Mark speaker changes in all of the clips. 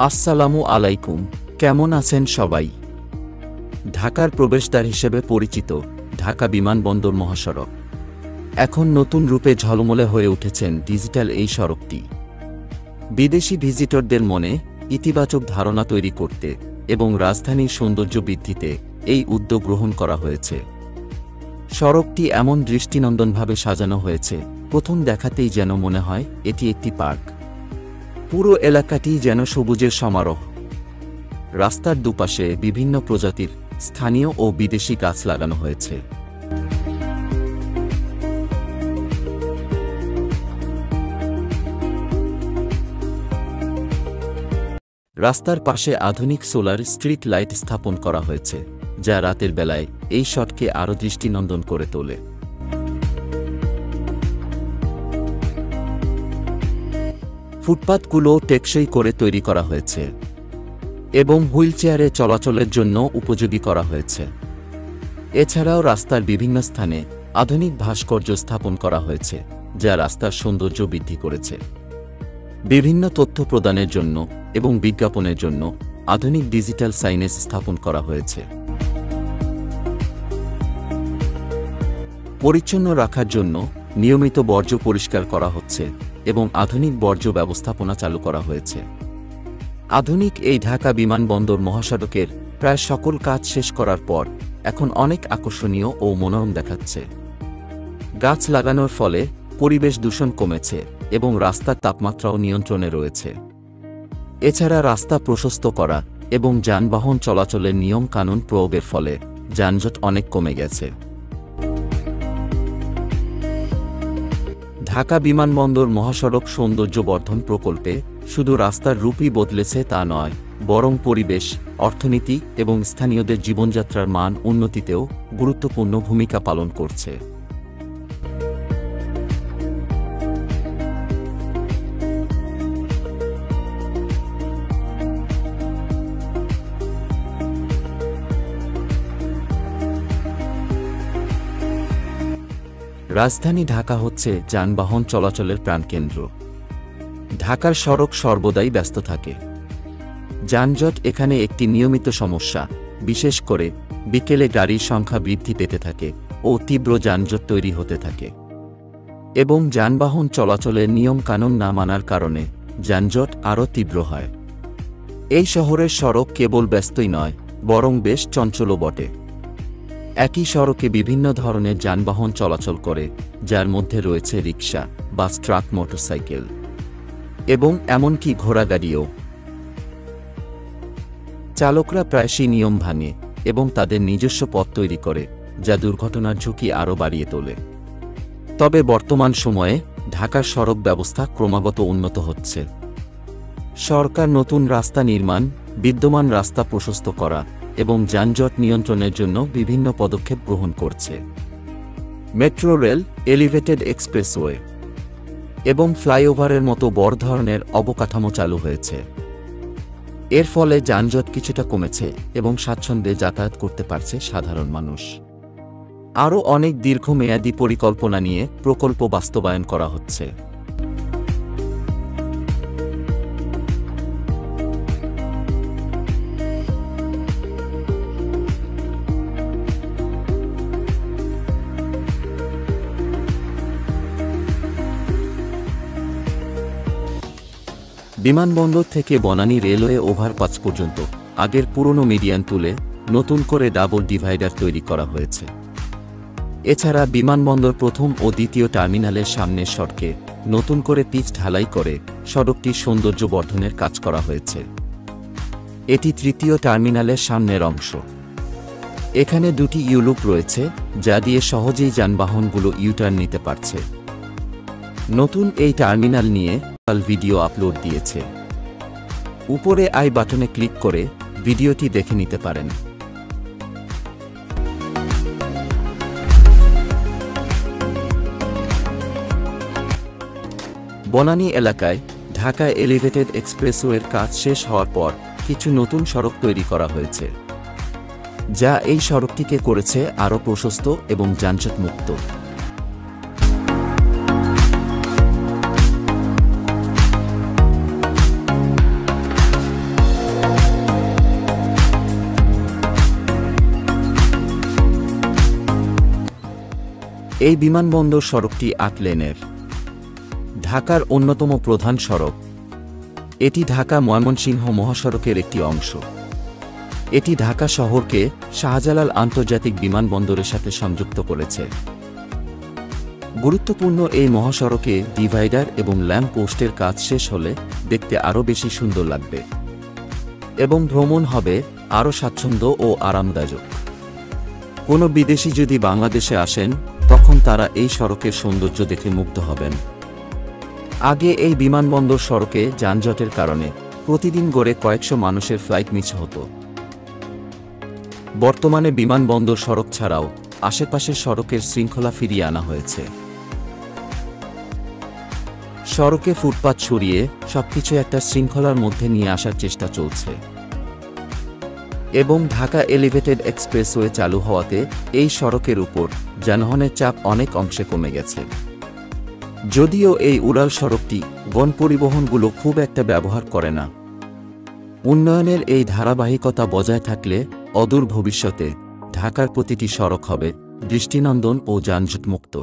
Speaker 1: আসসালামু আলাইকুম, কেমন আছেন সবাই? ঢাকার প্রবেশদ্বার হিসেবে পরিচিত ঢাকা বিমানবন্দর মহাসড়ক এখন নতুন রূপে ঝলমলে হয়ে উঠেছেন ডিজিটাল এই সড়কটি। বিদেশি ভিজিটরদের মনে ইতিবাচক ধারণা তৈরি করতে এবং রাজধানীর সৌন্দর্য বৃদ্ধিতে এই উদ্যোগ গ্রহণ করা হয়েছে। সড়কটি এমন দৃষ্টিনন্দনভাবে সাজানো হয়েছে, প্রথম দেখাতেই যেন মনে হয় এটি একটি পার্ক। পুরো এলাকাটি যেন সবুজের সমারোহ। রাস্তার দুপাশে বিভিন্ন প্রজাতির স্থানীয় ও বিদেশি গাছ লাগানো হয়েছে। রাস্তার পাশে আধুনিক সোলার স্ট্রিট লাইট স্থাপন করা হয়েছে, যা রাতের বেলায় এই শটকে আরও দৃষ্টিনন্দন করে তোলে। ফুটপাতগুলো টেকসই করে তৈরি করা হয়েছে এবং হুইলচেয়ারে চলাচলের জন্য উপযোগী করা হয়েছে। এছাড়াও রাস্তার বিভিন্ন স্থানে আধুনিক ভাস্কর্য স্থাপন করা হয়েছে, যা রাস্তার সৌন্দর্য বৃদ্ধি করেছে। বিভিন্ন তথ্য প্রদানের জন্য এবং বিজ্ঞাপনের জন্য আধুনিক ডিজিটাল সাইনেজ স্থাপন করা হয়েছে। পরিচ্ছন্ন রাখার জন্য নিয়মিত বর্জ্য পরিষ্কার করা হচ্ছে এবং আধুনিক বর্জ্য ব্যবস্থাপনা চালু করা হয়েছে। আধুনিক এই ঢাকা বিমানবন্দর মহাসড়কের প্রায় সকল কাজ শেষ করার পর এখন অনেক আকর্ষণীয় ও মনোরম দেখাচ্ছে। গাছ লাগানোর ফলে পরিবেশ দূষণ কমেছে এবং রাস্তার তাপমাত্রাও নিয়ন্ত্রণে রয়েছে। এছাড়া রাস্তা প্রশস্ত করা এবং যানবাহন চলাচলের নিয়ম কানুন প্রয়োগের ফলে যানজট অনেক কমে গেছে। ঢাকা বিমানবন্দর মহাসড়ক সৌন্দর্যবর্ধন প্রকল্পে শুধু রাস্তার রূপই বদলেছে তা নয়, বরং পরিবেশ, অর্থনীতি এবং স্থানীয়দের জীবনযাত্রার মান উন্নতিতেও গুরুত্বপূর্ণ ভূমিকা পালন করছে। রাজধানী ঢাকা হচ্ছে যানবাহন চলাচলের প্রাণকেন্দ্র। ঢাকার সড়ক সর্বদাই ব্যস্ত থাকে। যানজট এখানে একটি নিয়মিত সমস্যা, বিশেষ করে বিকেলে গাড়ির সংখ্যা বৃদ্ধি পেতে থাকে ও তীব্র যানজট তৈরি হতে থাকে। এবং যানবাহন চলাচলের নিয়ম কানুন না মানার কারণে যানজট আরও তীব্র হয়। এই শহরের সড়ক কেবল ব্যস্তই নয়, বরং বেশ চঞ্চলও বটে। একই সড়কে বিভিন্ন ধরনের যানবাহন চলাচল করে, যার মধ্যে রয়েছে রিকশা, বাস, ট্রাক, মোটরসাইকেল এবং এমনকি ঘোড়াগাড়িও। চালকরা প্রায়শই নিয়ম ভাঙে এবং তাদের নিজস্ব পথ তৈরি করে, যা দুর্ঘটনার ঝুঁকি আরও বাড়িয়ে তোলে। তবে বর্তমান সময়ে ঢাকার সড়ক ব্যবস্থা ক্রমাগত উন্নত হচ্ছে। সরকার নতুন রাস্তা নির্মাণ, বিদ্যমান রাস্তা প্রশস্ত করা এবং যানজট নিয়ন্ত্রণের জন্য বিভিন্ন পদক্ষেপ গ্রহণ করছে। মেট্রো রেল, এলিভেটেড এক্সপ্রেসওয়ে এবং ফ্লাইওভারের মতো বড় ধরনের অবকাঠামো চালু হয়েছে। এর ফলে যানজট কিছুটা কমেছে এবং স্বাচ্ছন্দ্যে যাতায়াত করতে পারছে সাধারণ মানুষ। আরও অনেক দীর্ঘমেয়াদী পরিকল্পনা নিয়ে প্রকল্প বাস্তবায়ন করা হচ্ছে। বিমানবন্দর থেকে বনানী রেলওয়ে ওভারপাস পর্যন্ত আগের পুরনো মিডিয়ান তুলে নতুন করে ডাবল ডিভাইডার তৈরি করা হয়েছে। এছাড়া বিমানবন্দর প্রথম ও দ্বিতীয় টার্মিনালের সামনের সড়কে নতুন করে পিচ ঢালাই করে সড়কটির সৌন্দর্য বর্ধনের কাজ করা হয়েছে। এটি তৃতীয় টার্মিনালের সামনের অংশ। এখানে দুটি ইউলুপ রয়েছে, যা দিয়ে সহজেই যানবাহনগুলো ইউটার্ন নিতে পারছে। নতুন এই টার্মিনাল নিয়ে ভিডিও আপলোড দিয়েছে। উপরে আই বাটনে ক্লিক করে ভিডিওটি দেখে নিতে পারেন। বনানী এলাকায় ঢাকা এলিভেটেড এক্সপ্রেসওয়ের কাজ শেষ হওয়ার পর কিছু নতুন সড়ক তৈরি করা হয়েছে, যা এই সড়কটিকে করেছে আরও প্রশস্ত এবং যানজট মুক্ত। এই বিমানবন্দর সড়কটি ৮ লেনের ঢাকার অন্যতম প্রধান সড়ক। এটি ঢাকা-ময়মনসিংহ মহাসড়কের একটি অংশ। এটি ঢাকা শহরকে শাহজালাল আন্তর্জাতিক বিমানবন্দরের সাথে সংযুক্ত করেছে। গুরুত্বপূর্ণ এই মহাসড়কে ডিভাইডার এবং ল্যাম্প পোস্টের কাজ শেষ হলে দেখতে আরও বেশি সুন্দর লাগবে এবং ভ্রমণ হবে আরও স্বাচ্ছন্দ্য ও আরামদায়ক। কোনো বিদেশি যদি বাংলাদেশে আসেন তখন তারা এই সড়কের সৌন্দর্য দেখে মুগ্ধ হবেন। আগে এই বিমানবন্দর সড়কে যানজটের কারণে প্রতিদিন গড়ে কয়েকশো মানুষের ফ্লাইট মিস হতো। বর্তমানে বিমানবন্দর সড়ক ছাড়াও আশেপাশের সড়কের শৃঙ্খলা ফিরিয়ে আনা হয়েছে। সড়কে ফুটপাত সরিয়ে সবকিছু একটা শৃঙ্খলার মধ্যে নিয়ে আসার চেষ্টা চলছে এবং ঢাকা এলিভেটেড এক্সপ্রেসওয়ে চালু হওয়াতে এই সড়কের উপর যানবাহনের চাপ অনেক অংশে কমে গেছে। যদিও এই উড়াল সড়কটি গণপরিবহনগুলো খুব একটা ব্যবহার করে না। উন্নয়নের এই ধারাবাহিকতা বজায় থাকলে অদূর ভবিষ্যতে ঢাকার প্রতিটি সড়ক হবে দৃষ্টিনন্দন ও যানজটমুক্ত।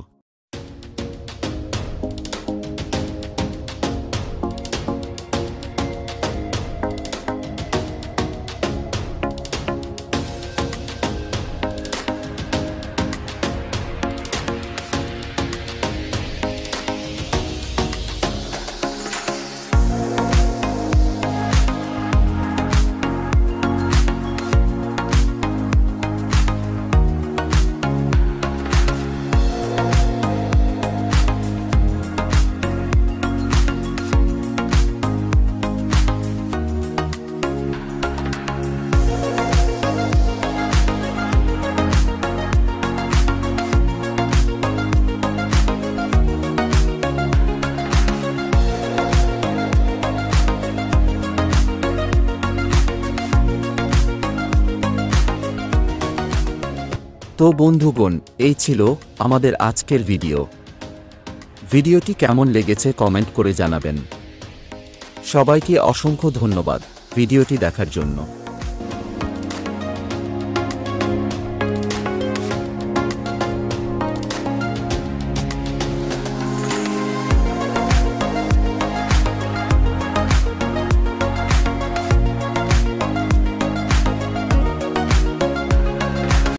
Speaker 1: তো বন্ধুগণ, এই ছিল আমাদের আজকের ভিডিওটি কেমন লেগেছে কমেন্ট করে জানাবেন। সবাইকে অসংখ্য ধন্যবাদ ভিডিওটি দেখার জন্য।